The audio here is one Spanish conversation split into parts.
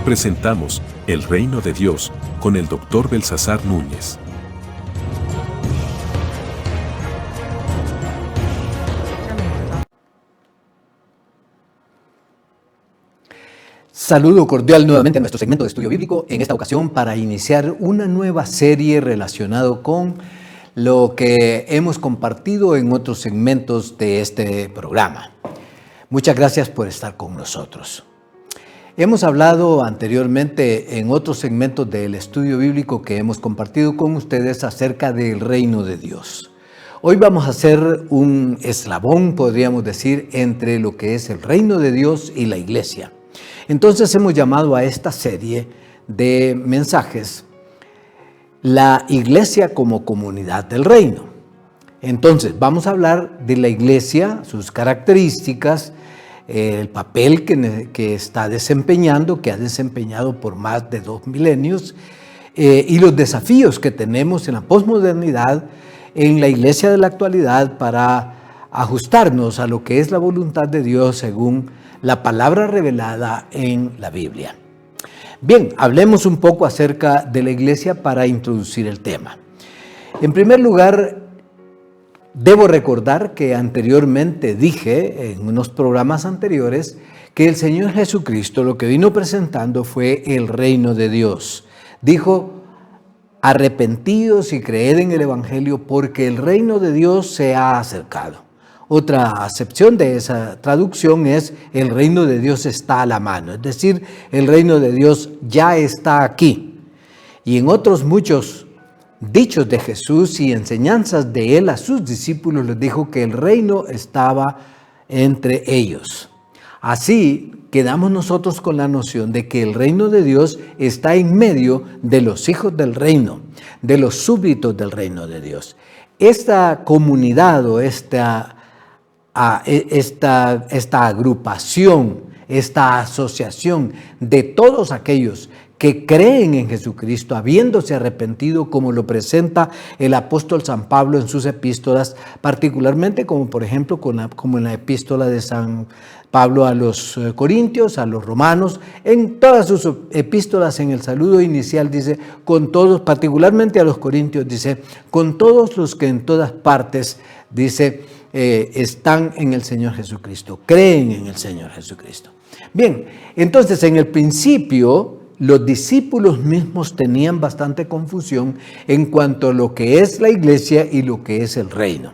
presentamos El Reino de Dios con el Dr. Belsasar Núñez. Saludo cordial nuevamente a nuestro segmento de estudio bíblico, en esta ocasión para iniciar una nueva serie relacionada con lo que hemos compartido en otros segmentos de este programa. Muchas gracias por estar con nosotros. Hemos hablado anteriormente en otros segmentos del estudio bíblico que hemos compartido con ustedes acerca del reino de Dios. Hoy vamos a hacer un eslabón, podríamos decir, entre lo que es el reino de Dios y la iglesia. Entonces hemos llamado a esta serie de mensajes la iglesia como comunidad del reino. Entonces vamos a hablar de la iglesia, sus características, el papel que está desempeñando, que ha desempeñado por más de 2 milenios, y los desafíos que tenemos en la posmodernidad, en la iglesia de la actualidad, para ajustarnos a lo que es la voluntad de Dios según la palabra revelada en la Biblia. Bien, hablemos un poco acerca de la iglesia para introducir el tema. En primer lugar, debo recordar que anteriormente dije en unos programas anteriores que el Señor Jesucristo lo que vino presentando fue el reino de Dios. Dijo: arrepentidos y creed en el Evangelio porque el reino de Dios se ha acercado. Otra acepción de esa traducción es: el reino de Dios está a la mano, es decir, el reino de Dios ya está aquí. Y en otros muchos dichos de Jesús y enseñanzas de Él a sus discípulos les dijo que el reino estaba entre ellos. Así quedamos nosotros con la noción de que el reino de Dios está en medio de los hijos del reino, de los súbditos del reino de Dios. Esta comunidad o esta agrupación, esta asociación de todos aquellos que creen en Jesucristo, habiéndose arrepentido, como lo presenta el apóstol San Pablo en sus epístolas, particularmente como por ejemplo como en la epístola de San Pablo a los Corintios, a los Romanos. En todas sus epístolas, en el saludo inicial dice: con todos, particularmente a los Corintios, dice: con todos los que en todas partes, dice, están en el Señor Jesucristo, creen en el Señor Jesucristo. Bien, entonces en el principio los discípulos mismos tenían bastante confusión en cuanto a lo que es la iglesia y lo que es el reino.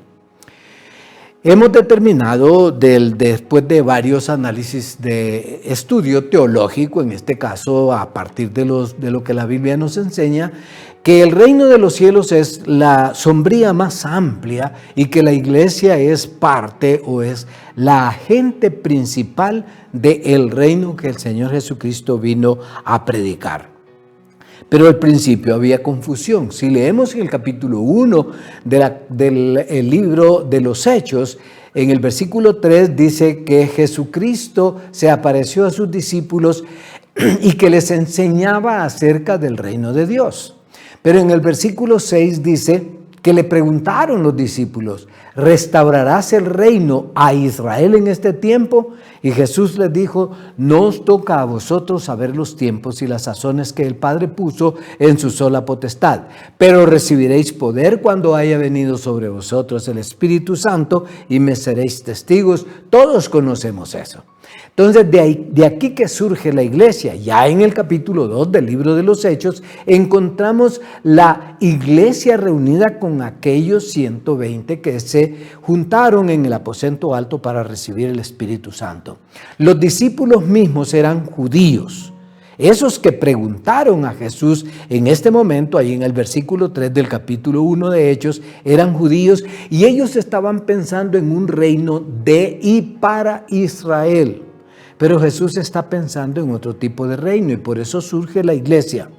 Hemos determinado, después de varios análisis de estudio teológico, en este caso a partir de lo que la Biblia nos enseña, que el reino de los cielos es la sombría más amplia y que la iglesia es parte o es la agente principal del reino que el Señor Jesucristo vino a predicar. Pero al principio había confusión. Si leemos en el capítulo 1 del libro de los Hechos, en el versículo 3 dice que Jesucristo se apareció a sus discípulos y que les enseñaba acerca del reino de Dios. Pero en el versículo 6 dice que le preguntaron los discípulos: ¿restaurarás el reino a Israel en este tiempo? Y Jesús les dijo: no os toca a vosotros saber los tiempos y las sazones que el Padre puso en su sola potestad, pero recibiréis poder cuando haya venido sobre vosotros el Espíritu Santo y me seréis testigos. Todos conocemos eso. Entonces, de aquí que surge la iglesia. Ya en el capítulo 2 del libro de los Hechos encontramos la iglesia reunida con aquellos 120 que se juntaron en el aposento alto para recibir el Espíritu Santo. Los discípulos mismos eran judíos. Esos que preguntaron a Jesús en este momento, ahí en el versículo 3 del capítulo 1 de Hechos, eran judíos y ellos estaban pensando en un reino de y para Israel. Pero Jesús está pensando en otro tipo de reino y por eso surge la iglesia.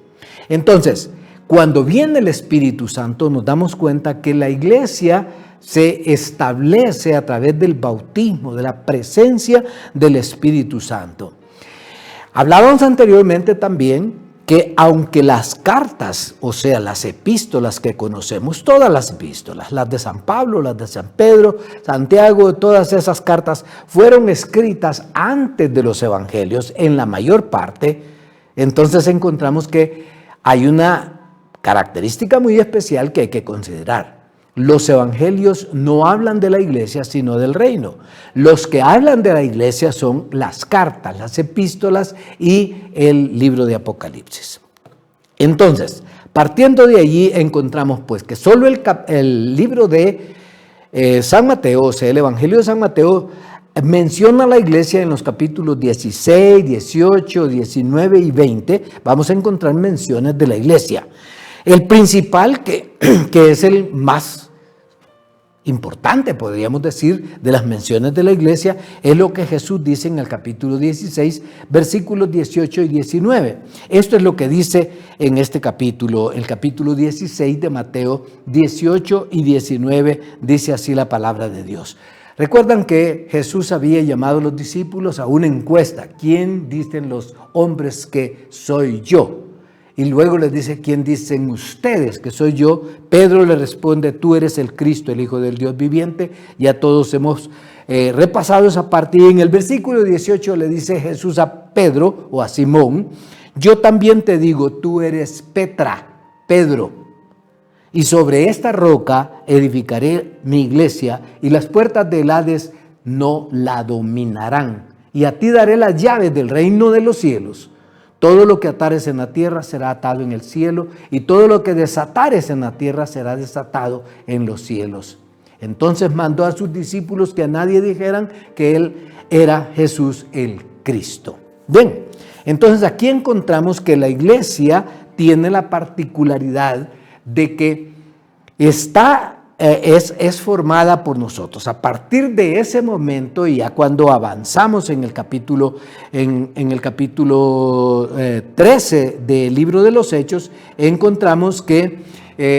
Entonces, cuando viene el Espíritu Santo, nos damos cuenta que la iglesia se establece a través del bautismo, de la presencia del Espíritu Santo. Hablábamos anteriormente también que aunque las cartas, o sea, las epístolas que conocemos, todas las epístolas, las de San Pablo, las de San Pedro, Santiago, todas esas cartas fueron escritas antes de los evangelios, en la mayor parte, Entonces encontramos que hay una característica muy especial que hay que considerar. Los evangelios no hablan de la iglesia, sino del reino. Los que hablan de la iglesia son las cartas, las epístolas y el libro de Apocalipsis. Entonces, partiendo de allí, encontramos pues que solo el libro de San Mateo, o sea, el evangelio de San Mateo, menciona a la iglesia en los capítulos 16, 18, 19 y 20. Vamos a encontrar menciones de la iglesia. El principal, que es el más importante, podríamos decir, de las menciones de la iglesia, es lo que Jesús dice en el capítulo 16, versículos 18 y 19. Esto es lo que dice en este capítulo, el capítulo 16 de Mateo, 18 y 19, dice así la palabra de Dios. Recuerdan que Jesús había llamado a los discípulos a una encuesta. ¿Quién dicen los hombres que soy yo? Y luego les dice, ¿quién dicen ustedes que soy yo? Pedro le responde, tú eres el Cristo, el Hijo del Dios viviente. Ya todos hemos repasado esa parte. Y en el versículo 18 le dice Jesús a Pedro o a Simón, yo también te digo, tú eres Petra, Pedro. Y sobre esta roca edificaré mi iglesia y las puertas del Hades no la dominarán. Y a ti daré las llaves del reino de los cielos. Todo lo que atares en la tierra será atado en el cielo y todo lo que desatares en la tierra será desatado en los cielos. Entonces mandó a sus discípulos que a nadie dijeran que él era Jesús el Cristo. Bien, entonces aquí encontramos que la iglesia tiene la particularidad de que es formada por nosotros. A partir de ese momento, y ya cuando avanzamos en el capítulo 13 del libro de los Hechos, encontramos que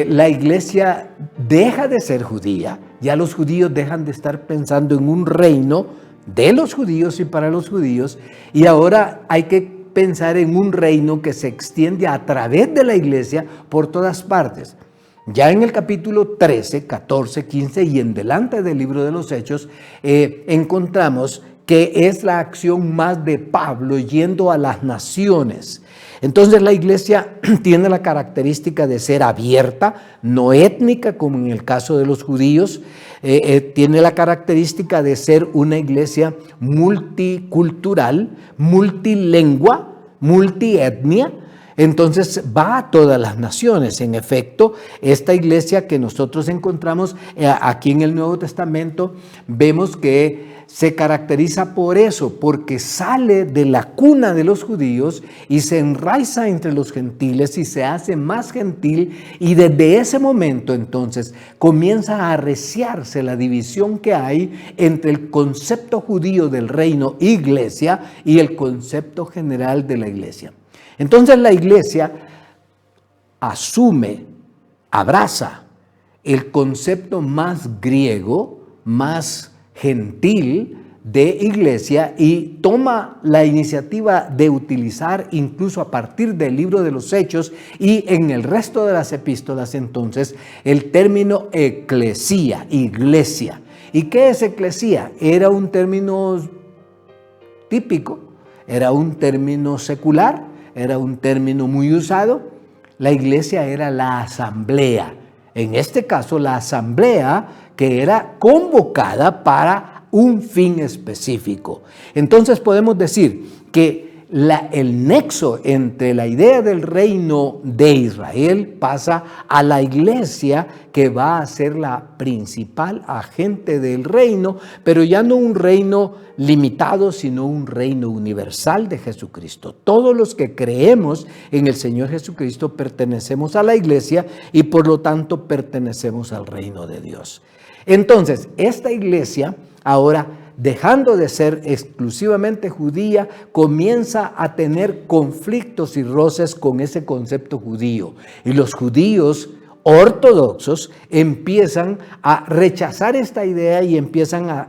la iglesia deja de ser judía. Ya los judíos dejan de estar pensando en un reino de los judíos y para los judíos, y ahora hay que pensar en un reino que se extiende a través de la iglesia por todas partes. Ya en el capítulo 13, 14, 15 y en delante del libro de los Hechos, encontramos que es la acción más de Pablo yendo a las naciones. Entonces la iglesia tiene la característica de ser abierta, no étnica como en el caso de los judíos, tiene la característica de ser una iglesia multicultural, multilingua, multietnia. Entonces va a todas las naciones. En efecto, esta iglesia que nosotros encontramos aquí en el Nuevo Testamento, vemos que se caracteriza por eso, porque sale de la cuna de los judíos y se enraiza entre los gentiles y se hace más gentil, y desde ese momento entonces comienza a arreciarse la división que hay entre el concepto judío del reino iglesia y el concepto general de la iglesia. Entonces la iglesia asume, abraza el concepto más griego, más gentil de iglesia, y toma la iniciativa de utilizar incluso a partir del libro de los Hechos y en el resto de las epístolas entonces el término eclesía, iglesia. ¿Y qué es eclesía? Era un término típico, era un término secular, era un término muy usado. La iglesia era la asamblea. En este caso, la asamblea que era convocada para un fin específico. Entonces podemos decir que el nexo entre la idea del reino de Israel pasa a la iglesia, que va a ser la principal agente del reino, pero ya no un reino limitado, sino un reino universal de Jesucristo. Todos los que creemos en el Señor Jesucristo pertenecemos a la iglesia y por lo tanto pertenecemos al reino de Dios. Entonces, esta iglesia ahora, dejando de ser exclusivamente judía, comienza a tener conflictos y roces con ese concepto judío. Y los judíos ortodoxos empiezan a rechazar esta idea y empiezan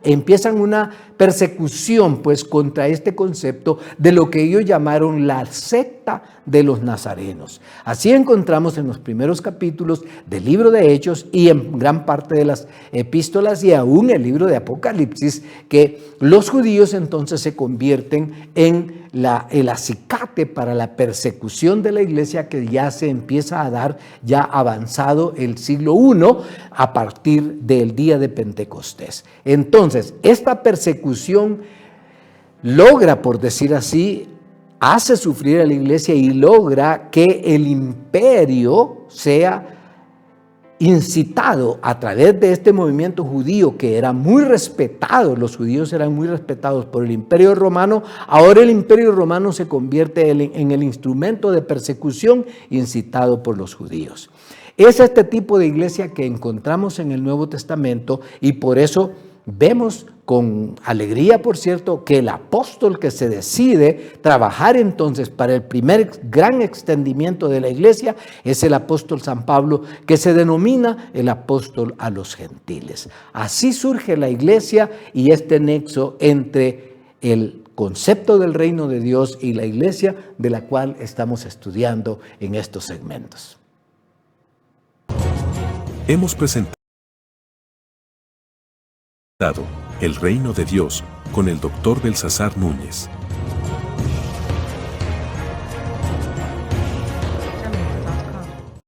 empiezan una persecución pues contra este concepto de lo que ellos llamaron la secta de los nazarenos. Así encontramos en los primeros capítulos del libro de Hechos y en gran parte de las epístolas y aún el libro de Apocalipsis, que los judíos entonces se convierten en el acicate para la persecución de la iglesia que ya se empieza a dar ya avanzado el siglo I a partir del día de Pentecostés. Entonces, esta persecución logra, por decir así, hace sufrir a la iglesia y logra que el imperio sea incitado a través de este movimiento judío que era muy respetado. Los judíos eran muy respetados por el imperio romano. Ahora el imperio romano se convierte en el instrumento de persecución incitado por los judíos. Es este tipo de iglesia que encontramos en el Nuevo Testamento y por eso vemos con alegría, por cierto, que el apóstol que se decide trabajar entonces para el primer gran extendimiento de la iglesia es el apóstol San Pablo, que se denomina el apóstol a los gentiles. Así surge la iglesia y este nexo entre el concepto del reino de Dios y la iglesia de la cual estamos estudiando en estos segmentos. Hemos presentado El reino de Dios con el Dr. Belsasar Núñez.